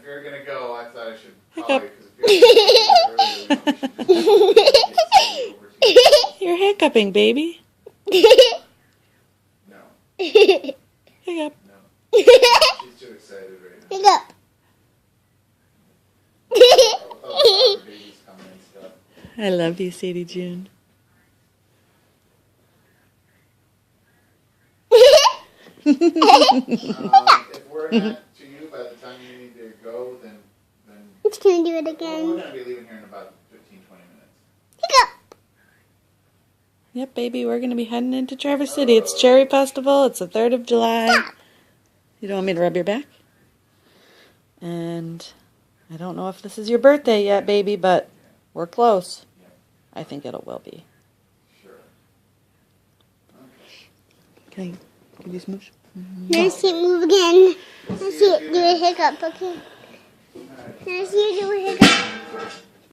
you're gonna go, I thought I should Hiccup. You're hiccuping, baby. No. Hiccup. No. She's too excited right now. Hiccup. Oh, baby's coming and stuff. I love you, Sadie June. If we're not to you by the time you need to go, then It's gonna do it we're again. going to be leaving here in about 15, 20 minutes. Hiccup. Yep, baby, we're going to be heading into Traverse City. It's Cherry Festival. It's the 3rd of July. You don't want me to rub your back? And I don't know if this is your birthday yet, baby, but we're close. I think it will be. Sure. Okay. Can you smooch? Now see it move again. Now see it do a hiccup, okay? Now see it do a